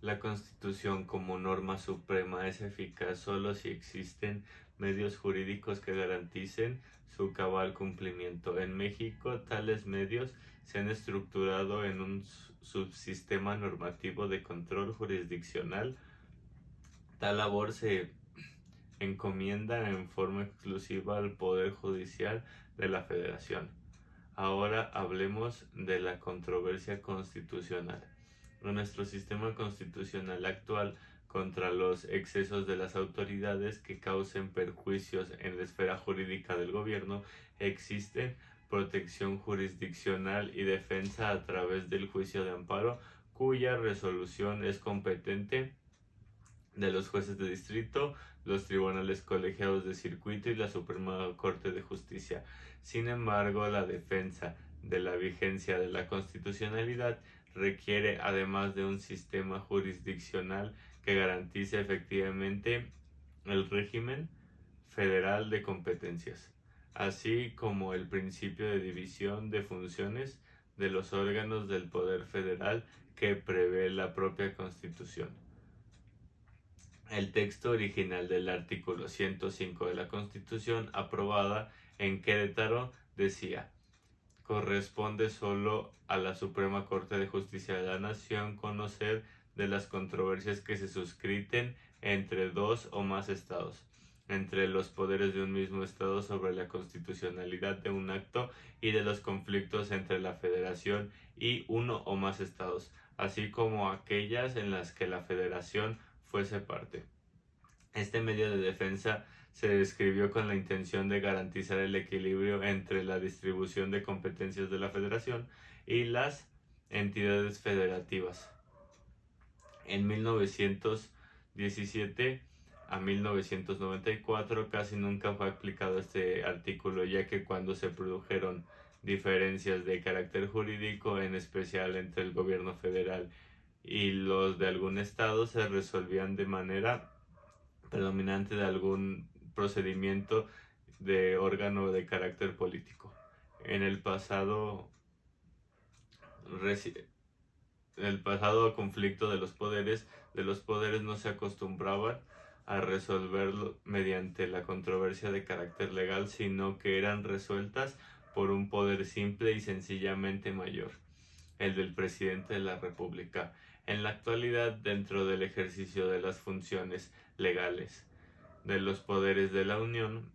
La Constitución como norma suprema es eficaz solo si existen medios jurídicos que garanticen su cabal cumplimiento. En México, tales medios se han estructurado en un subsistema normativo de control jurisdiccional. Tal labor se encomienda en forma exclusiva al Poder Judicial de la Federación. Ahora hablemos de la controversia constitucional. En nuestro sistema constitucional actual, contra los excesos de las autoridades que causen perjuicios en la esfera jurídica del gobierno, existe protección jurisdiccional y defensa a través del juicio de amparo, cuya resolución es competente de los jueces de distrito, los tribunales colegiados de circuito y la Suprema Corte de Justicia. Sin embargo, la defensa de la vigencia de la constitucionalidad requiere, además de un sistema jurisdiccional que garantice efectivamente el régimen federal de competencias, así como el principio de división de funciones de los órganos del poder federal que prevé la propia Constitución. El texto original del artículo 105 de la Constitución, aprobada en Querétaro, decía: corresponde solo a la Suprema Corte de Justicia de la Nación conocer de las controversias que se suscriten entre dos o más estados, entre los poderes de un mismo estado sobre la constitucionalidad de un acto y de los conflictos entre la Federación y uno o más estados, así como aquellas en las que la Federación fuese parte. Este medio de defensa se describió con la intención de garantizar el equilibrio entre la distribución de competencias de la Federación y las entidades federativas. En 1917 a 1994 casi nunca fue aplicado este artículo, ya que cuando se produjeron diferencias de carácter jurídico, en especial entre el gobierno federal y los de algún estado, se resolvían de manera predominante de algún procedimiento de órgano de carácter político. En el pasado conflicto de los poderes no se acostumbraban a resolverlo mediante la controversia de carácter legal, sino que eran resueltas por un poder simple y sencillamente mayor, el del presidente de la República. En la actualidad, dentro del ejercicio de las funciones legales de los poderes de la Unión,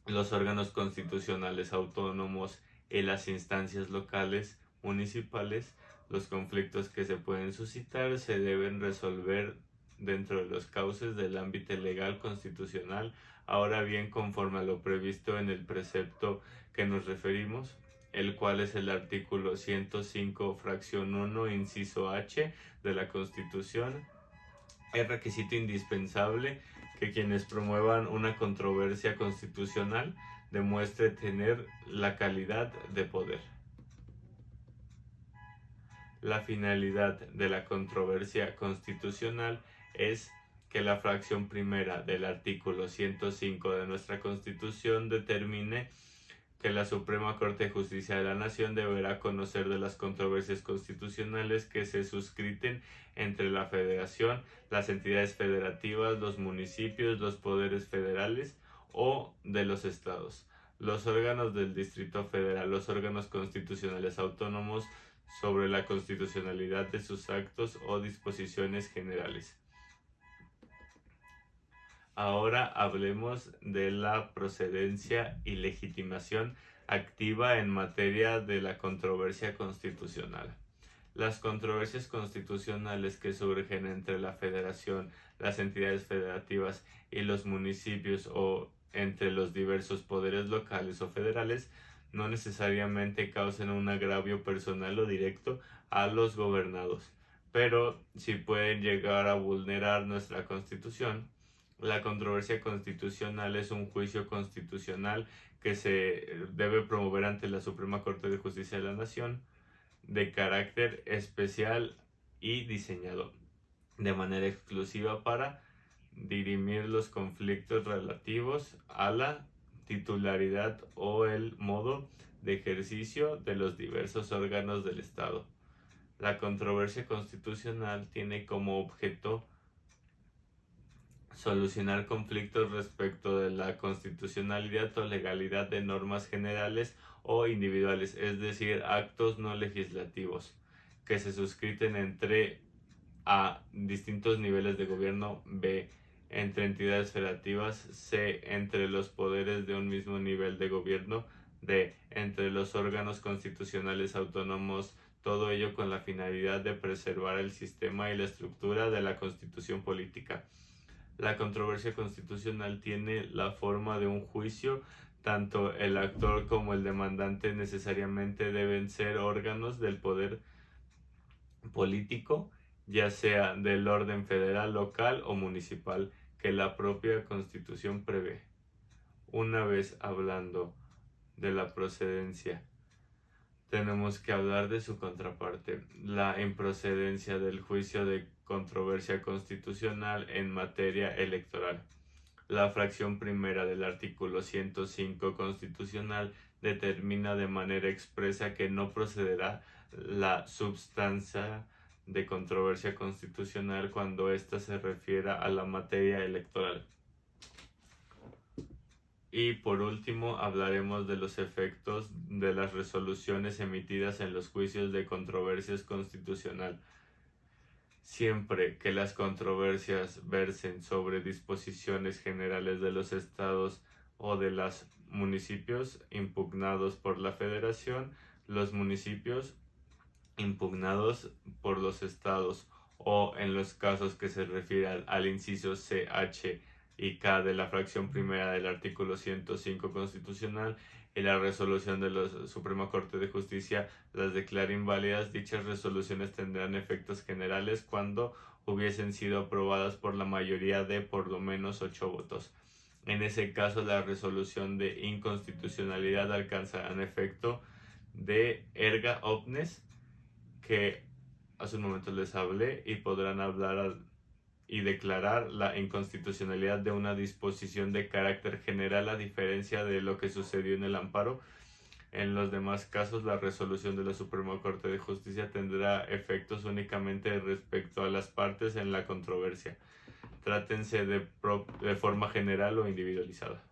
los órganos constitucionales autónomos y las instancias locales, municipales, los conflictos que se pueden suscitar se deben resolver dentro de los cauces del ámbito legal constitucional. Ahora bien, conforme a lo previsto en el precepto que nos referimos, el cual es el artículo 105, fracción 1, inciso H de la Constitución, es requisito indispensable que quienes promuevan una controversia constitucional demuestre tener la calidad de poder. La finalidad de la controversia constitucional es que la fracción primera del artículo 105 de nuestra Constitución determine que la Suprema Corte de Justicia de la Nación deberá conocer de las controversias constitucionales que se suscriten entre la Federación, las entidades federativas, los municipios, los poderes federales o de los estados, los órganos del Distrito Federal, los órganos constitucionales autónomos, sobre la constitucionalidad de sus actos o disposiciones generales. Ahora hablemos de la procedencia y legitimación activa en materia de la controversia constitucional. Las controversias constitucionales que surgen entre la Federación, las entidades federativas y los municipios o entre los diversos poderes locales o federales no necesariamente causan un agravio personal o directo a los gobernados, pero sí pueden llegar a vulnerar nuestra Constitución. La controversia constitucional es un juicio constitucional que se debe promover ante la Suprema Corte de Justicia de la Nación, de carácter especial y diseñado de manera exclusiva para dirimir los conflictos relativos a la titularidad o el modo de ejercicio de los diversos órganos del Estado. La controversia constitucional tiene como objeto solucionar conflictos respecto de la constitucionalidad o legalidad de normas generales o individuales, es decir, actos no legislativos que se suscriten entre a. Distintos niveles de gobierno, b. Entre entidades federativas, c. Entre los poderes de un mismo nivel de gobierno, d. Entre los órganos constitucionales autónomos, todo ello con la finalidad de preservar el sistema y la estructura de la constitución política. La controversia constitucional tiene la forma de un juicio. Tanto el actor como el demandante necesariamente deben ser órganos del poder político, ya sea del orden federal, local o municipal, que la propia Constitución prevé. Una vez hablando de la procedencia, tenemos que hablar de su contraparte, la improcedencia del juicio de controversia constitucional en materia electoral. La fracción primera del artículo 105 constitucional determina de manera expresa que no procederá la substancia de controversia constitucional cuando ésta se refiera a la materia electoral. Y por último hablaremos de los efectos de las resoluciones emitidas en los juicios de controversias constitucional. Siempre que las controversias versen sobre disposiciones generales de los estados o de los municipios impugnados por la federación, los municipios impugnados por los estados, o en los casos que se refieran al inciso C, H y K de la fracción primera del artículo 105 constitucional, y la resolución de la Suprema Corte de Justicia las declara inválidas. Dichas resoluciones tendrán efectos generales cuando hubiesen sido aprobadas por la mayoría de por lo menos 8 votos. En ese caso, la resolución de inconstitucionalidad alcanzará un efecto de erga omnes, que hace un momento les hablé, y podrán hablar y declarar la inconstitucionalidad de una disposición de carácter general, a diferencia de lo que sucedió en el amparo. En los demás casos, la resolución de la Suprema Corte de Justicia tendrá efectos únicamente respecto a las partes en la controversia, trátense de forma general o individualizada.